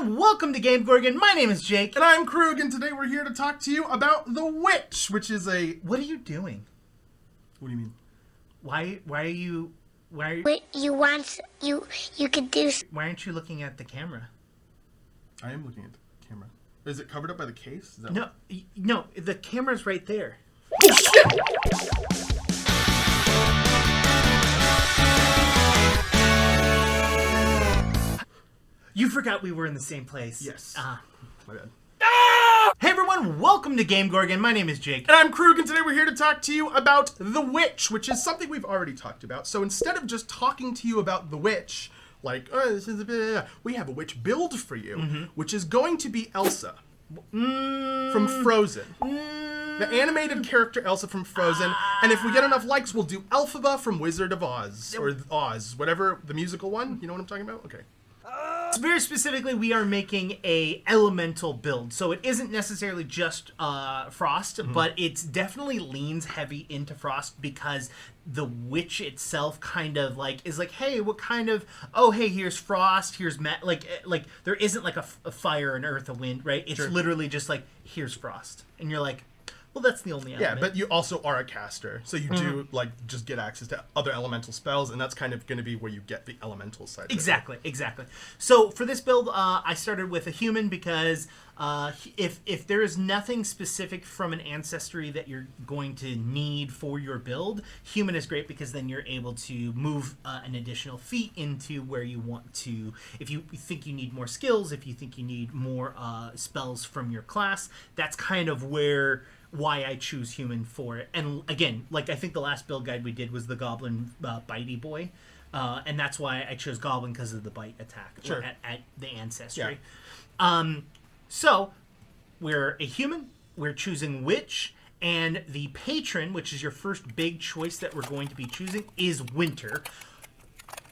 everyone, welcome to GameGorgon. My name is Jake. And I'm Krug, and today we're here to talk to you about The Witch, which is a... What are you doing? What do you mean? Why are you... Wait, you could do... Why aren't you looking at the camera? I am looking at the camera. Is it covered up by the case? Is that No, no, the camera's right there. Oh, shit! You forgot we were in the same place. Yes. My bad. Hey everyone, welcome to GameGorgon. My name is Jake. And I'm Krug, and today we're here to talk to you about The Witch, which is something we've already talked about. So instead of just talking to you about The Witch, like, oh, this is a bit... we have a witch build for you, which is going to be Elsa from Frozen. The animated character Elsa from Frozen. And if we get enough likes, we'll do Elphaba from Wizard of Oz. Or Oz, whatever, the musical one. You know what I'm talking about? Okay. Very specifically, we are making a elemental build, so it isn't necessarily just Frost, but it definitely leans heavy into Frost because the witch itself kind of is like, hey, what kind of? Oh, hey, here's Frost, here's like there isn't like a fire, an earth, a wind, right? It's literally just like here's Frost, and you're like, well, that's the only element. Yeah, but you also are a caster, so you do just get access to other elemental spells, and that's kind of going to be where you get the elemental side. Exactly. So for this build, I started with a human because if there is nothing specific from an ancestry that you're going to need for your build, human is great because then you're able to move an additional feat into where you want to. If you think you need more skills, if you think you need more spells from your class, that's kind of why I choose human for it. And again, I think the last build guide we did was the goblin bitey boy, and that's why I chose goblin because of the bite attack at the ancestry. Yeah. So we're a human, we're choosing witch, and the patron, which is your first big choice that we're going to be choosing, is winter.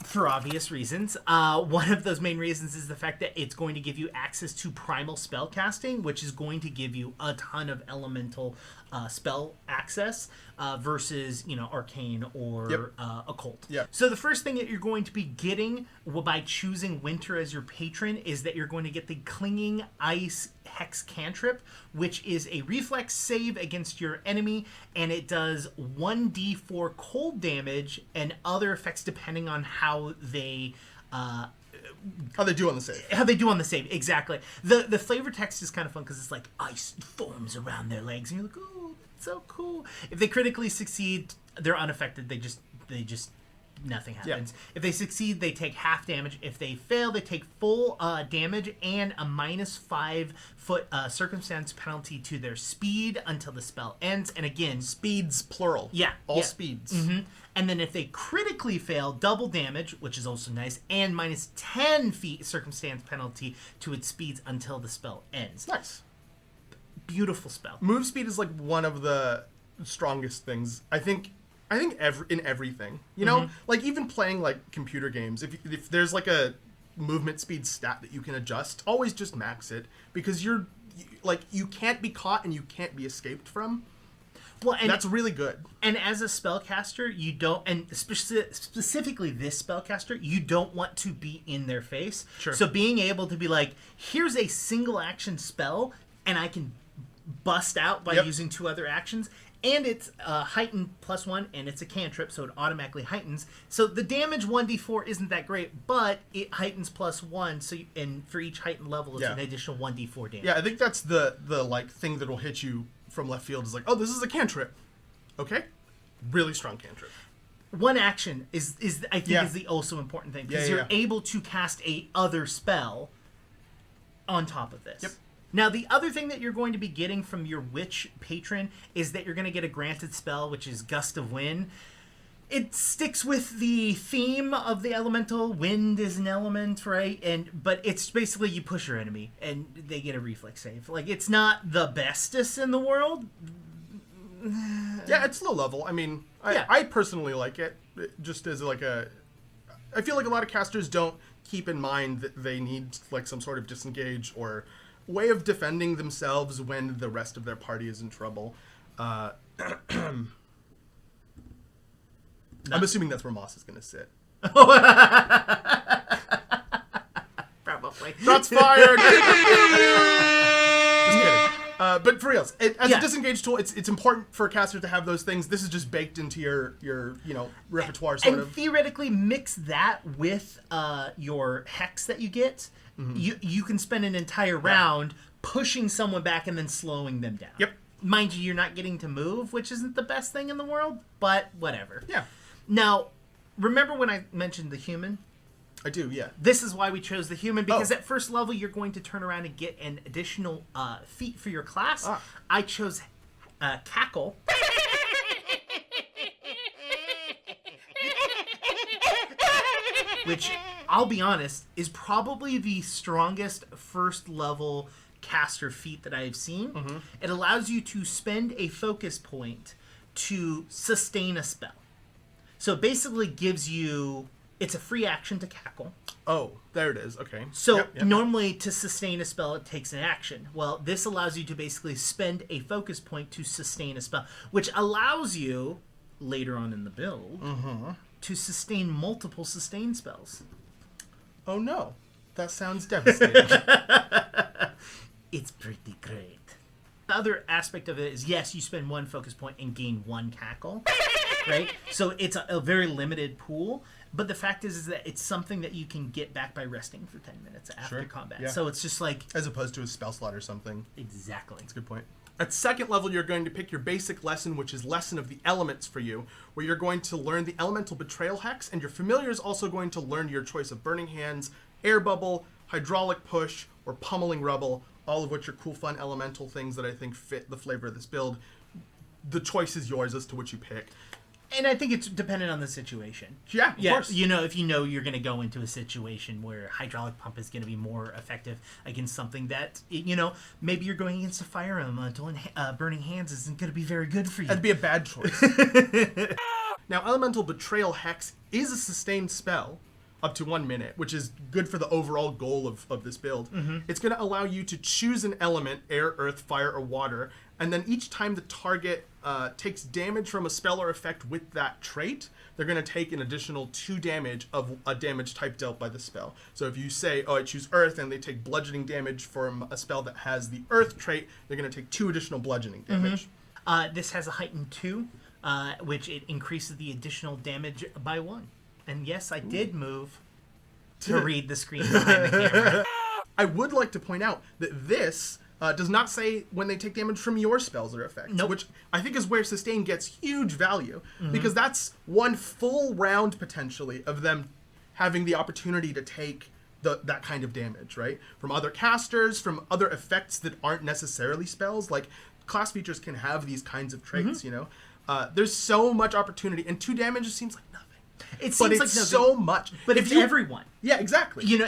For obvious reasons. One of those main reasons is the fact that it's going to give you access to primal spell casting, which is going to give you a ton of elemental spell access versus, arcane or occult. Yep. So the first thing that you're going to be getting by choosing winter as your patron is that you're going to get the Clinging Ice Hex Cantrip, which is a reflex save against your enemy, and it does 1d4 cold damage and other effects depending on how they do on the save. How they do on the save, exactly. The flavor text is kind of fun because it's like ice forms around their legs, and you're like, oh, that's so cool. If they critically succeed, they're unaffected. They just nothing happens. Yeah. If they succeed, they take half damage. If they fail, they take full damage and a -5 foot circumstance penalty to their speed until the spell ends. And again, speeds plural. Yeah, all speeds. Mm-hmm. And then if they critically fail, double damage, which is also nice, and -10 feet circumstance penalty to its speeds until the spell ends. Nice, beautiful spell. Move speed is one of the strongest things I think in everything, even playing computer games, if there's a movement speed stat that you can adjust, always just max it, because you can't be caught and you can't be escaped from. Well, and that's really good. And as a spellcaster, you don't, and specifically this spellcaster, you don't want to be in their face. Sure. So being able to be like, here's a single action spell, and I can bust out by using 2 other actions. And it's heightened +1, and it's a cantrip, so it automatically heightens. So the damage 1d4 isn't that great, but it heightens +1. So and for each heightened level, it's an additional 1d4 damage. Yeah, I think that's the thing that will hit you from left field is oh, this is a cantrip. Okay, really strong cantrip. One action is I think is the also important thing because you're able to cast a other spell on top of this. Yep. Now, the other thing that you're going to be getting from your witch patron is that you're going to get a granted spell, which is Gust of Wind. It sticks with the theme of the elemental. Wind is an element, right? But it's basically you push your enemy, and they get a reflex save. It's not the bestest in the world. Yeah, it's low level. I mean, I personally like it, just as I feel like a lot of casters don't keep in mind that they need some sort of disengage or way of defending themselves when the rest of their party is in trouble. I'm assuming that's where Moss is going to sit. Probably. Shots fired. Just kidding. But for reals, as a disengage tool, it's important for a caster to have those things. This is just baked into your repertoire sort and of. Theoretically, mix that with your hex that you get. You can spend an entire round pushing someone back and then slowing them down. Yep. Mind you, you're not getting to move, which isn't the best thing in the world, but whatever. Yeah. Now, remember when I mentioned the human? I do, yeah. This is why we chose the human, because at first level, you're going to turn around and get an additional feat for your class. I chose Cackle. Which, I'll be honest, is probably the strongest first level caster feat that I've seen. It allows you to spend a focus point to sustain a spell. So it basically gives you... It's a free action to Cackle. Oh, there it is. Okay. So normally to sustain a spell, it takes an action. Well, this allows you to basically spend a focus point to sustain a spell, which allows you, later on in the build, to sustain multiple sustain spells. Oh no. That sounds devastating. It's pretty great. The other aspect of it is, yes, you spend one focus point and gain one Cackle, right? So it's a very limited pool. But the fact is that it's something that you can get back by resting for 10 minutes after combat. Yeah. So it's just like... As opposed to a spell slot or something. Exactly. That's a good point. At second level, you're going to pick your basic lesson, which is Lesson of the Elements for you, where you're going to learn the Elemental Betrayal Hex, and your familiar is also going to learn your choice of Burning Hands, Air Bubble, Hydraulic Push, or Pummeling Rubble, all of which are cool, fun elemental things that I think fit the flavor of this build. The choice is yours as to which you pick. And I think it's dependent on the situation. Yeah, of course. You know, if you know you're going to go into a situation where Hydraulic Pump is going to be more effective against something that, you know, maybe you're going against a Fire Emblem, Burning Hands isn't going to be very good for you. That'd be a bad choice. Now, Elemental Betrayal Hex is a sustained spell up to 1 minute, which is good for the overall goal of this build. It's going to allow you to choose an element, air, earth, fire, or water, and then each time the target takes damage from a spell or effect with that trait, they're going to take an additional 2 damage of a damage type dealt by the spell. So if you say, I choose earth, and they take bludgeoning damage from a spell that has the earth trait, they're going to take 2 additional bludgeoning damage. This has a heightened 2, which it increases the additional damage by 1. And yes, I did move to read the screen behind the camera. I would like to point out that this does not say when they take damage from your spells or effects, which I think is where Sustain gets huge value, because that's one full round, potentially, of them having the opportunity to take that kind of damage, right? From other casters, from other effects that aren't necessarily spells. Like, class features can have these kinds of traits, you know? There's so much opportunity, and 2 damage just seems like nothing. It seems but like it's so much. But if everyone. Yeah, exactly. You know,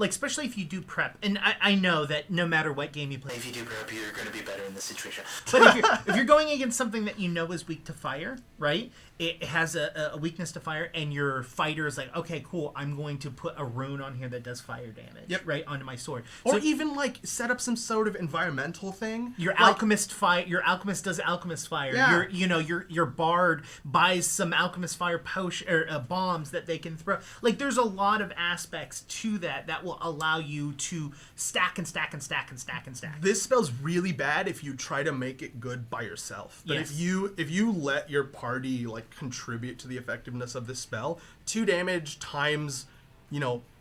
especially if you do prep, and I know that no matter what game you play, if you do prep, you're going to be better in this situation. But if you're going against something that you know is weak to fire, right? It has a weakness to fire, and your fighter is like, okay, cool, I'm going to put a rune on here that does fire damage, right, onto my sword. Or so, even like set up some sort of environmental thing. Your alchemist does alchemist fire. Yeah. Your bard buys some alchemist fire potion or bombs that they can throw. Like, there's a lot of aspects to that will allow you to stack and stack and stack and stack and stack. This spell's really bad if you try to make it good by yourself. But if you let your party like contribute to the effectiveness of this spell, 2 damage times,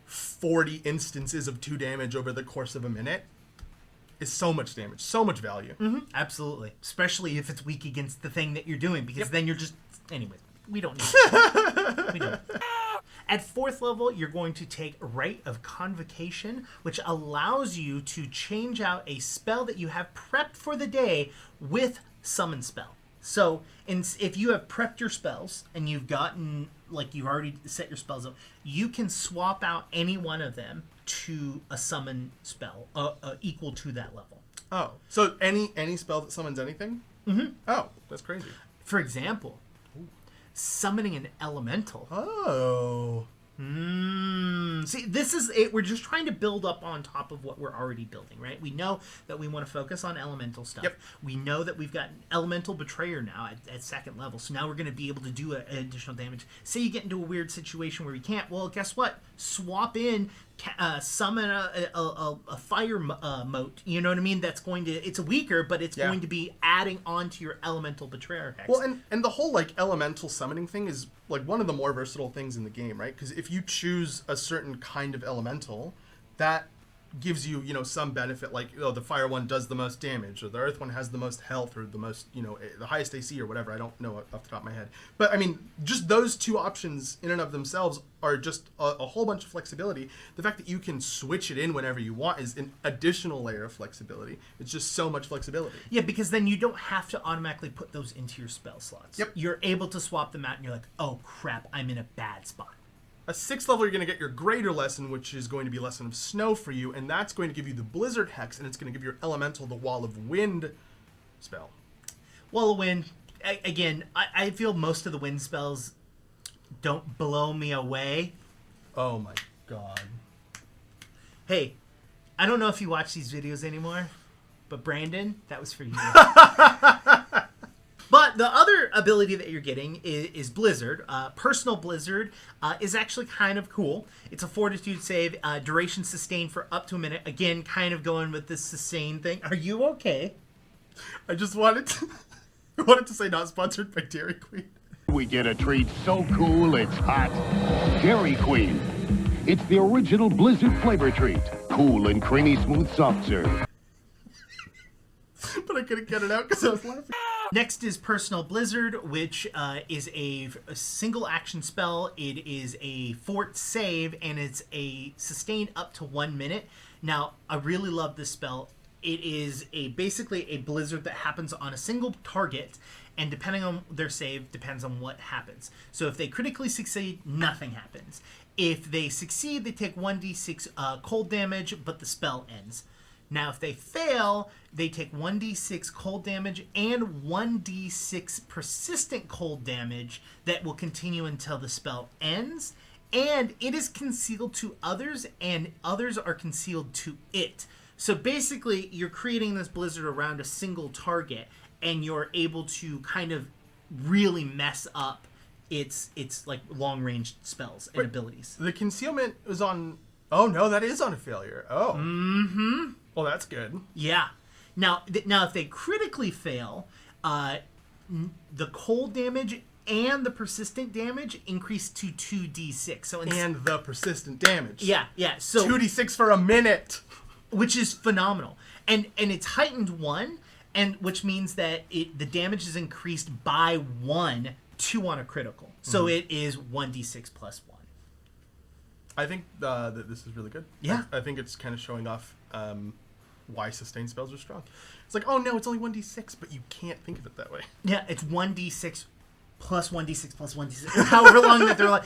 40 instances of 2 damage over the course of a minute is so much damage, so much value. Absolutely. Especially if it's weak against the thing that you're doing, because then you're just... Anyways, we don't need it. We don't. At 4th level, you're going to take Rite of Convocation, which allows you to change out a spell that you have prepped for the day with Summon Spell. So, if you have prepped your spells, and you've gotten, you've already set your spells up, you can swap out any one of them to a summon spell equal to that level. Oh, so any spell that summons anything? Oh, that's crazy. For example, summoning an elemental. Oh. See, this is it. We're just trying to build up on top of what we're already building, right? We know that we want to focus on elemental stuff. Yep. We know that we've got an elemental betrayer now at 2nd level, so now we're going to be able to do additional damage. Say you get into a weird situation where you can't. Well, guess what? Swap in summon a fire mote. You know what I mean? That's going to, it's weaker, but it's going to be adding on to your elemental betrayer hex. Well, and the whole like elemental summoning thing is like one of the more versatile things in the game, right? Because if you choose a certain kind of elemental, that gives you, some benefit, like, the fire one does the most damage, or the earth one has the most health, or the most, the highest AC, or whatever. I don't know off the top of my head. But, I mean, just those two options in and of themselves are just a whole bunch of flexibility. The fact that you can switch it in whenever you want is an additional layer of flexibility. It's just so much flexibility. Yeah, because then you don't have to automatically put those into your spell slots. Yep. You're able to swap them out, and you're like, oh, crap, I'm in a bad spot. A 6th level, you're going to get your Greater Lesson, which is going to be Lesson of Snow for you, and that's going to give you the Blizzard Hex, and it's going to give your Elemental the Wall of Wind spell. Wall of Wind, again, I feel most of the wind spells don't blow me away. Oh my god. Hey, I don't know if you watch these videos anymore, but Brandon, that was for you. But the other ability that you're getting is Blizzard. Personal Blizzard is actually kind of cool. It's a fortitude save, duration sustained for up to a minute. Again, kind of going with this sustain thing. Are you okay? I just wanted to say not sponsored by Dairy Queen. We get a treat so cool it's hot. Dairy Queen. It's the original Blizzard flavor treat. Cool and creamy smooth soft serve. But I couldn't get it out because I was laughing. Next is Personal Blizzard, which is a single action spell. It is a fort save, and it's a sustained up to 1 minute. Now, I really love this spell. It is basically a blizzard that happens on a single target, and depending on their save, depends on what happens. So if they critically succeed, nothing happens. If they succeed, they take 1d6 cold damage, but the spell ends. Now, if they fail, they take 1d6 cold damage and 1d6 persistent cold damage that will continue until the spell ends. And it is concealed to others, and others are concealed to it. So basically, you're creating this blizzard around a single target, and you're able to kind of really mess up its like long-range spells and abilities. The concealment is on... Oh, no, that is on a failure. Oh. Mm-hmm. Well, that's good. Yeah. Now, if they critically fail, the cold damage and the persistent damage increase to 2d6. So and the persistent damage. Yeah. So 2d6 for a minute, which is phenomenal, and it's heightened 1, and which means that the damage is increased by 1 2 on a critical. So it is 1d6 plus 1. I think that this is really good. Yeah. I think it's kind of showing off why sustained spells are strong. It's like, oh no, it's only 1d6, but you can't think of it that way. Yeah, it's 1d6 plus 1d6 plus 1d6. However long that they're like.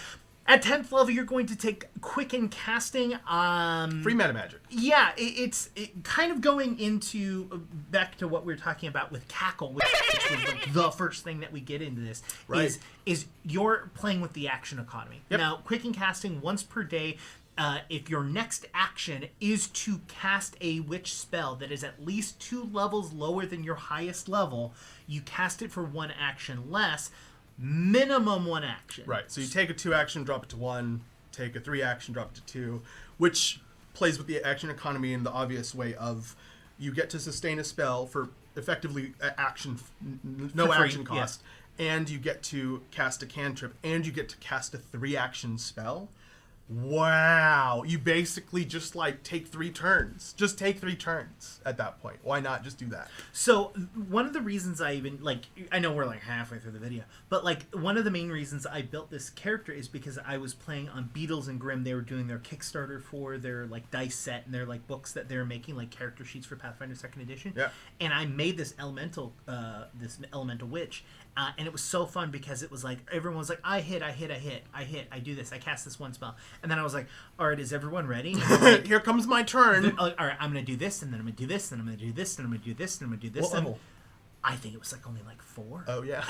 At 10th level, you're going to take Quicken Casting. Free meta magic. Yeah, it's kind of going into back to what we were talking about with Cackle, which was like the first thing that we get into this. Right. Is you're playing with the action economy. Yep. Now, Quicken Casting once per day. If your next action is to cast a witch spell that is at least 2 levels lower than your highest level, you cast it for 1 action less. Minimum 1 action. Right. So you take a 2 action, drop it to 1. Take a 3 action, drop it to 2, which plays with the action economy in the obvious way of you get to sustain a spell for effectively no For free, action cost, and you get to cast a cantrip, and you get to cast a 3 action spell. Wow. You basically just like take 3 turns. Just take 3 turns at that point. Why not just do that? So one of the reasons I even I know we're like halfway through the video, but like one of the main reasons I built this character is because I was playing on Beatles and Grimm. They were doing their Kickstarter for their like dice set and their like books that they're making, like character sheets for Pathfinder 2nd edition. Yeah. And I made this elemental witch. And it was so fun because it was like everyone was like, I hit, I do this, I cast this 1 spell, and then I was like, all right, is everyone ready? Like, here comes my turn. all right, I'm gonna do this, and then I'm gonna do this, and I'm gonna do this, and I'm gonna do this, and I'm gonna do this. What level? I think it was like only like 4. Oh yeah.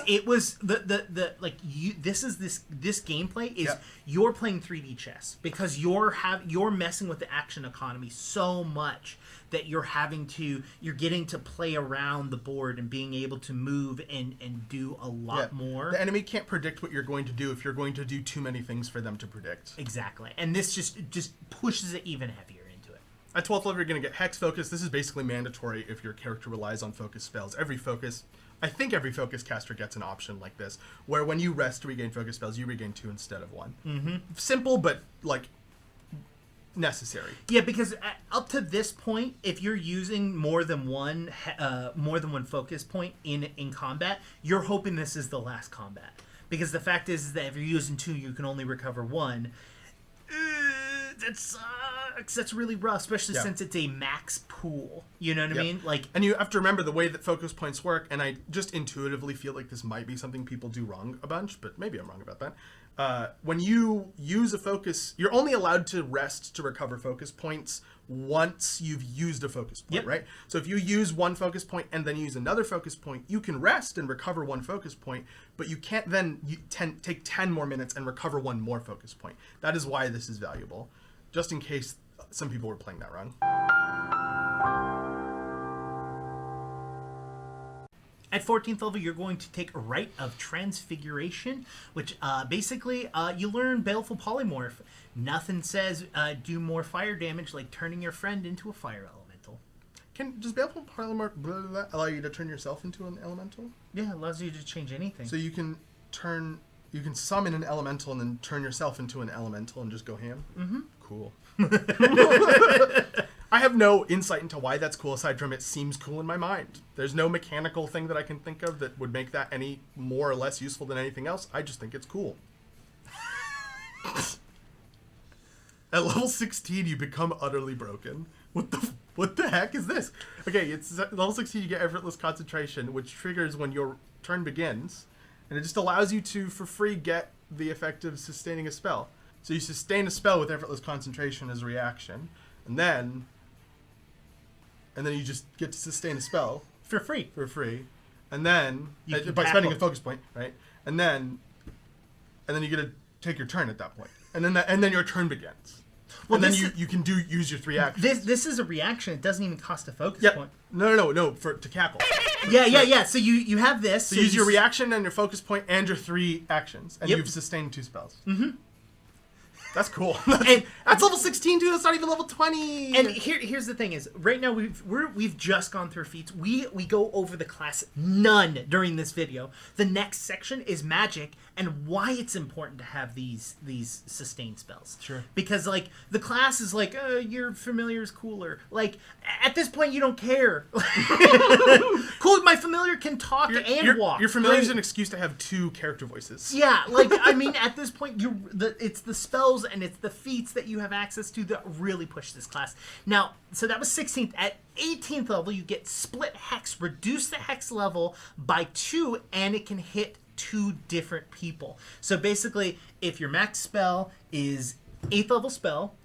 It was the like you. This gameplay is you're playing 3D chess because you're messing with the action economy so much that you're getting to play around the board and being able to move and do a lot more. The enemy can't predict what you're going to do if you're going to do too many things for them to predict. Exactly, and this just pushes it even heavier into it. At 12th level, you're going to get Hex Focus. This is basically mandatory if your character relies on focus spells. I think every focus caster gets an option like this, where when you rest to regain focus spells, you regain 2 instead of 1. Mm-hmm. Simple, but like necessary. Yeah, because up to this point, if you're using more than one focus point in combat, you're hoping this is the last combat. Because the fact is that if you're using 2, you can only recover 1. That sucks. That's really rough, especially since it's a max pool. You know what I mean? Like, and you have to remember the way that focus points work. And I just intuitively feel like this might be something people do wrong a bunch, but maybe I'm wrong about that. When you use a focus, you're only allowed to rest to recover focus points once you've used a focus point, right? So if you use 1 focus point and then use another focus point, you can rest and recover 1 focus point, but you can't then take 10 more minutes and recover 1 more focus point. That is why this is valuable, just in case some people were playing that wrong. At 14th level, you're going to take a Rite of Transfiguration, which basically you learn Baleful Polymorph. Nothing says do more fire damage like turning your friend into a fire elemental. Does Baleful Polymorph allow you to turn yourself into an elemental? Yeah, it allows you to change anything. So you can summon an elemental and then turn yourself into an elemental and just go ham? Mm-hmm. Cool. I have no insight into why that's cool aside from it seems cool in my mind. There's no mechanical thing that I can think of that would make that any more or less useful than anything else. I just think it's cool. At level 16, you become utterly broken. What the heck is this? Okay, it's at level 16, you get Effortless Concentration, which triggers when your turn begins, and it just allows you to, for free, get the effect of sustaining a spell. So you sustain a spell with Effortless Concentration as a reaction, and then you just get to sustain a spell for free, and then by spending a focus point, right? And then you get to take your turn at that point, and then your turn begins. Well, and then you can use your 3 actions. This is a reaction. It doesn't even cost a focus point. No. To Cackle. Yeah. So you have this. So use your reaction and your focus point and your 3 actions, and you've sustained 2 spells. Mm-hmm. That's cool. That's level 16, dude. That's not even level 20. And here's the thing: is right now we've just gone through feats. We go over the class none during this video. The next section is magic and why it's important to have these sustained spells. Sure. Because like the class is like your familiar is cooler. Like at this point you don't care. Cool, my familiar can talk and walk. Your familiar is an excuse to have 2 character voices. Yeah, like I mean, at this point, it's the spells and it's the feats that you have access to that really push this class. Now, so that was 16th. At 18th level, you get Split Hex, reduce the Hex level by 2, and it can hit 2 different people. So basically, if your max spell is 8th level spell,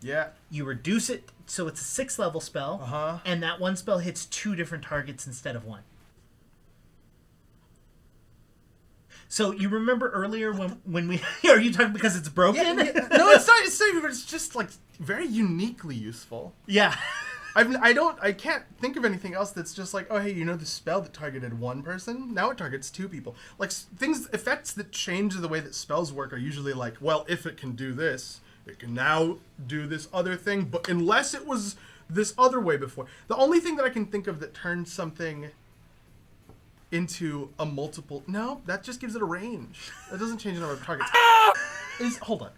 you reduce it so it's a 6th level spell, and that one spell hits 2 different targets instead of 1. So you remember earlier when we are you talking because it's broken? Yeah. No, it's not. It's not. It's just like very uniquely useful. Yeah. I can't think of anything else that's just like, oh hey, the spell that targeted 1 person, now it targets 2 people. Like effects that change the way that spells work are usually like, well, if it can do this, it can now do this other thing, but unless it was this other way before. The only thing that I can think of that turns something into a multiple... No, that just gives it a range. That doesn't change the number of targets. Hold on.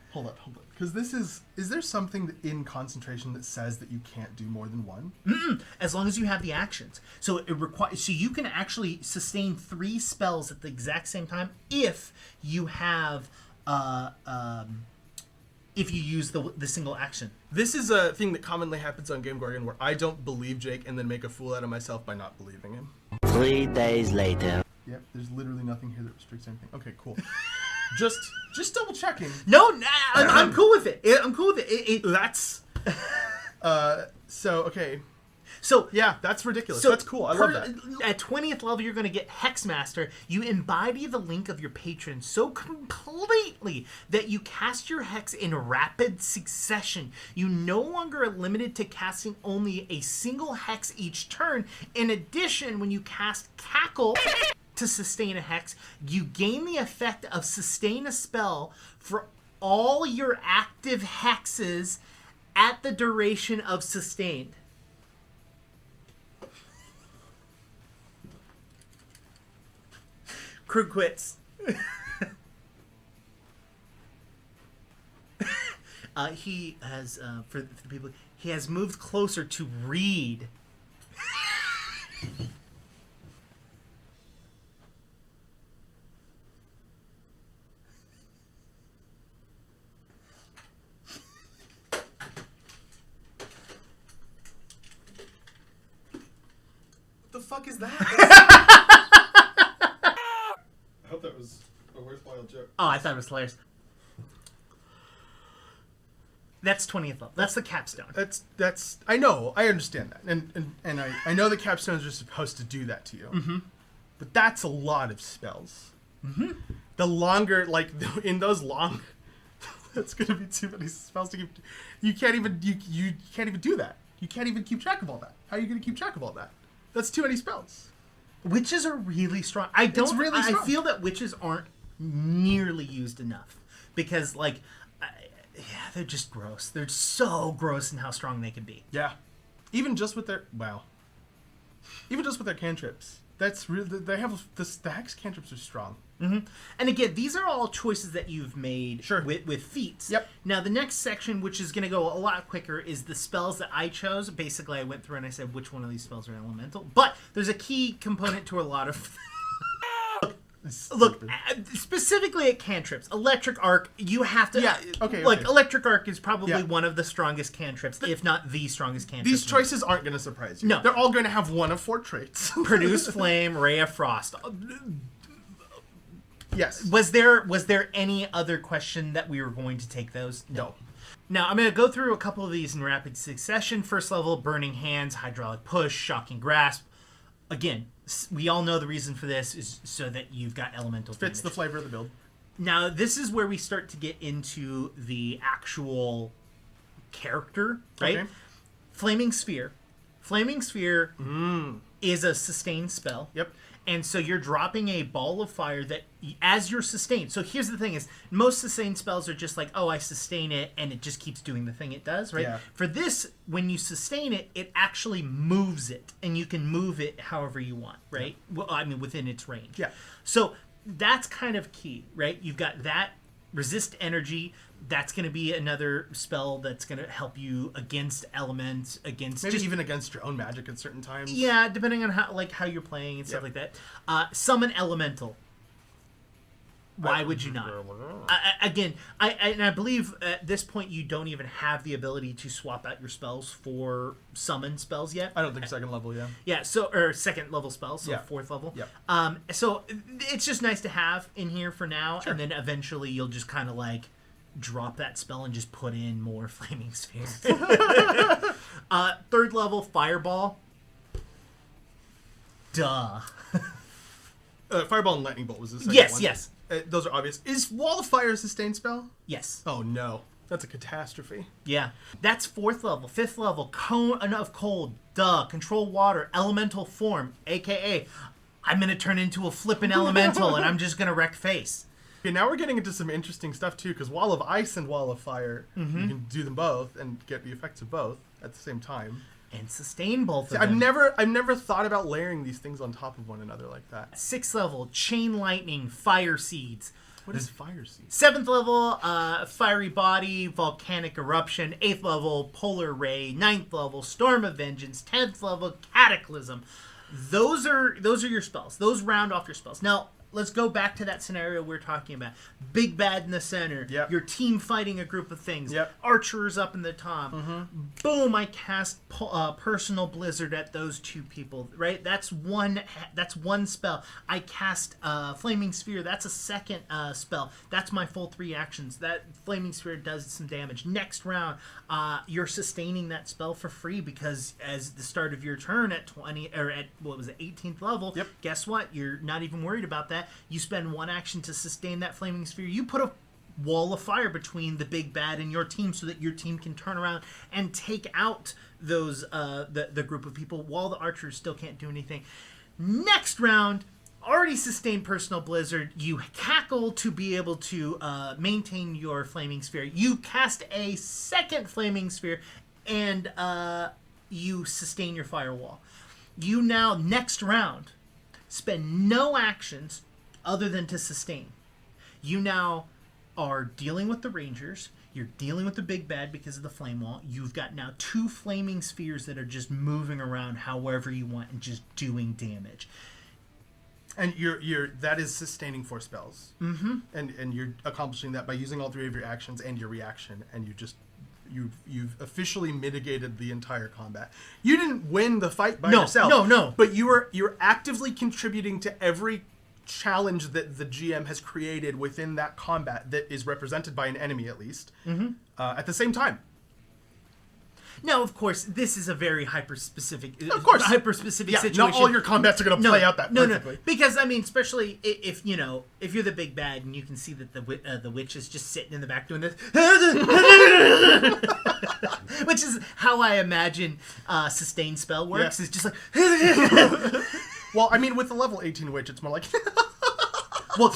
Because this is there something in concentration that says that you can't do more than 1? Mm-mm. As long as you have the actions. So so you can actually sustain 3 spells at the exact same time if you have... if you use the single action. This is a thing that commonly happens on GameGorgon where I don't believe Jake and then make a fool out of myself by not believing him. 3 days later. Yep, there's literally nothing here that restricts anything. Okay, cool. just double checking. No, I'm cool with it. I'm cool with it. That's... so, okay. So Yeah, that's ridiculous. That's cool. I love that. At 20th level, you're going to get Hex Master. You embody the link of your patron so completely that you cast your hex in rapid succession. You no longer are limited to casting only a single hex each turn. In addition, when you cast Cackle to sustain a hex, you gain the effect of sustain a spell for all your active hexes at the duration of sustained. Crew quits. He has, for the people, he has moved closer to read. What the fuck is that? I hope that was a worthwhile joke. Oh, I thought it was hilarious. That's 20th level. That's the capstone. That's I know, I understand that, and I know the capstones are supposed to do that to you. Mm-hmm. But that's a lot of spells. Mm-hmm. The longer, like in those long, that's gonna be too many spells to keep. You can't even do that. You can't even keep track of all that. How are you gonna keep track of all that? That's too many spells. Witches are really strong. I feel that witches aren't nearly used enough because, like, they're just gross. They're so gross in how strong they can be. Yeah, even just with their cantrips. That's really they have the hex cantrips are strong. Mm-hmm. And again, these are all choices that you've made with feats. Yep. Now, the next section, which is going to go a lot quicker, is the spells that I chose. Basically, I went through and I said which one of these spells are elemental. But there's a key component to a lot of... Look, specifically at cantrips, Electric Arc, you have to... Yeah, okay. Electric Arc is probably one of the strongest cantrips, if not the strongest cantrip. These choices aren't going to surprise you. No. They're all going to have one of 4 traits. Produce Flame, Ray of Frost. Yes. Was there any other question that we were going to take those? No. Now, I'm going to go through a couple of these in rapid succession. First level, Burning Hands, Hydraulic Push, Shocking Grasp. Again, we all know the reason for this is so that you've got elemental Fits damage. the flavor of the build. Now, this is where we start to get into the actual character, right? Okay. Flaming Sphere. Flaming Sphere is a sustained spell. Yep. And so you're dropping a ball of fire that, as you're sustained. So here's the thing is, most sustained spells are just like, oh, I sustain it, and it just keeps doing the thing it does, right? Yeah. For this, when you sustain it, it actually moves it, and you can move it however you want, right? Yeah. Well, I mean, within its range. Yeah. So that's kind of key, right? You've got that, resist energy. That's going to be another spell that's going to help you against elements, against maybe even against your own magic at certain times. Yeah, depending on how you're playing and stuff like that. Summon Elemental. Why would you not? I believe at this point you don't even have the ability to swap out your spells for summon spells yet. I don't think second level, yeah. Yeah, or second level spells, so fourth level. Yeah. So it's just nice to have in here for now, Sure. and then eventually you'll just kind of like drop that spell and just put in more Flaming Sphere. Third level, Fireball. Duh. Fireball and Lightning Bolt was the second one. Yes. Those are obvious. Is Wall of Fire a sustained spell? Yes. Oh, no. That's a catastrophe. Yeah. That's fourth level. Fifth level, Cone of Cold. Duh. Control Water. Elemental Form. A.K.A. I'm going to turn into a flippin' elemental and I'm just going to wreck face. Okay, now we're getting into some interesting stuff, too, because Wall of Ice and Wall of Fire, you can do them both and get the effects of both at the same time. And sustain both of I've them. I've never thought about layering these things on top of one another like that. Sixth level, Chain Lightning, Fire Seeds. What is Fire Seed? Seventh level, Fiery Body, Volcanic Eruption. Eighth level, Polar Ray. Ninth level, Storm of Vengeance. 10th level, Cataclysm. Those are your spells. Those round off your spells. Now, let's go back to that scenario we're talking about. Big bad in the center. Yep. Your team fighting a group of things. Yep. Archers up in the top. Boom! I cast Personal Blizzard at those two people. Right. That's one spell. I cast Flaming Sphere. That's a second spell. That's my full 3 actions. That Flaming Sphere does some damage. Next round, you're sustaining that spell for free because as the start of your turn at 20 or at 18th level. Yep. Guess what? You're not even worried about that. You spend 1 action to sustain that Flaming Sphere. You put a wall of fire between the big bad and your team so that your team can turn around and take out those the group of people while the archers still can't do anything. Next round, already sustained Personal Blizzard. You cackle to be able to maintain your Flaming Sphere. You cast a second Flaming Sphere and you sustain your firewall. You now, next round, spend no actions other than to sustain. You now are dealing with the Rangers. You're dealing with the big bad because of the flame wall. You've got now 2 flaming spheres that are just moving around however you want and just doing damage. And you're that is sustaining 4 spells. Mm-hmm. And you're accomplishing that by using all 3 of your actions and your reaction, and you've officially mitigated the entire combat. You didn't win the fight by yourself. No. But you're actively contributing to every challenge that the GM has created within that combat that is represented by an enemy, at least, at the same time. Now, of course, this is a very hyper-specific situation. Not all your combats are going to play out that perfectly. No. Because, I mean, especially if you're the big bad and you can see that the witch is just sitting in the back doing this, which is how I imagine sustain spell works. Yeah. It's just like... Well, I mean, with the level 18 witch, it's more like... well,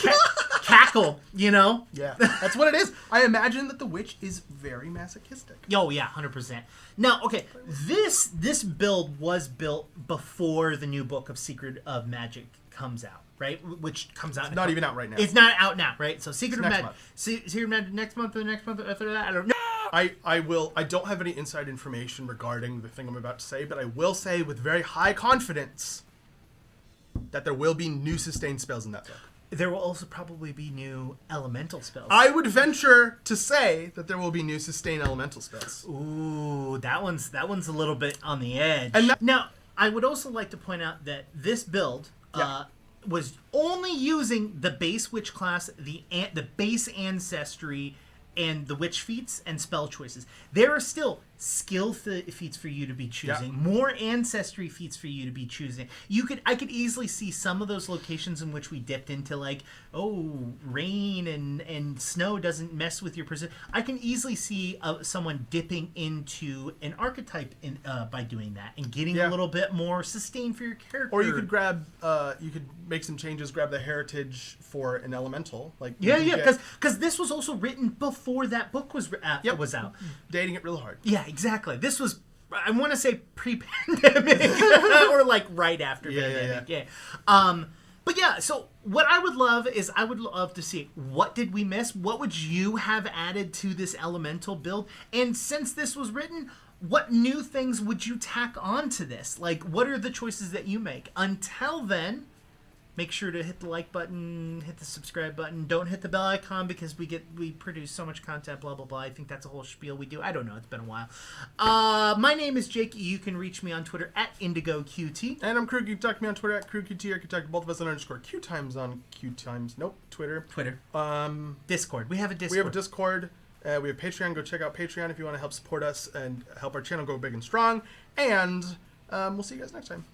cackle, you know? Yeah, that's what it is. I imagine that the witch is very masochistic. Oh, yeah, 100%. Now, okay, this build was built before the new book of Secret of Magic comes out, right? Which comes out... It's not even out right now. It's not out now, right? So Secret of next Magic... Secret of Magic next month or the next month after that? I don't know. I don't have any inside information regarding the thing I'm about to say, but I will say with very high confidence that there will be new sustained spells in that book. There will also probably be new elemental spells. I would venture to say that there will be new sustained elemental spells. Ooh, that one's a little bit on the edge. And now, I would also like to point out that this build was only using the base witch class, the base ancestry, and the witch feats and spell choices. There are still skill feats for you to be choosing, more ancestry feats for you to be choosing. I could easily see some of those locations in which we dipped into, like, rain and snow doesn't mess with your precision. I can easily see someone dipping into an archetype by doing that and getting a little bit more sustain for your character. Or you could you could make some changes, grab the heritage for an elemental. Because this was also written before that book was out. Dating it real hard. Yeah, exactly. This was, I want to say, pre-pandemic or like right after pandemic. Yeah. But yeah, so what I would love is I would love to see what did we miss? What would you have added to this elemental build? And since this was written, what new things would you tack on to this? Like, what are the choices that you make? Until then, make sure to hit the like button, hit the subscribe button. Don't hit the bell icon because we produce so much content, blah, blah, blah. I think that's a whole spiel we do. I don't know. It's been a while. My name is Jake. You can reach me on Twitter at IndigoQT. And I'm Crew. You can talk to me on Twitter at CrewQT, or you can talk to both of us on _QueueTimes on QueueTimes. Nope, Twitter. Discord. We have a Discord. We have a Discord. We have Patreon. Go check out Patreon if you want to help support us and help our channel go big and strong. And we'll see you guys next time.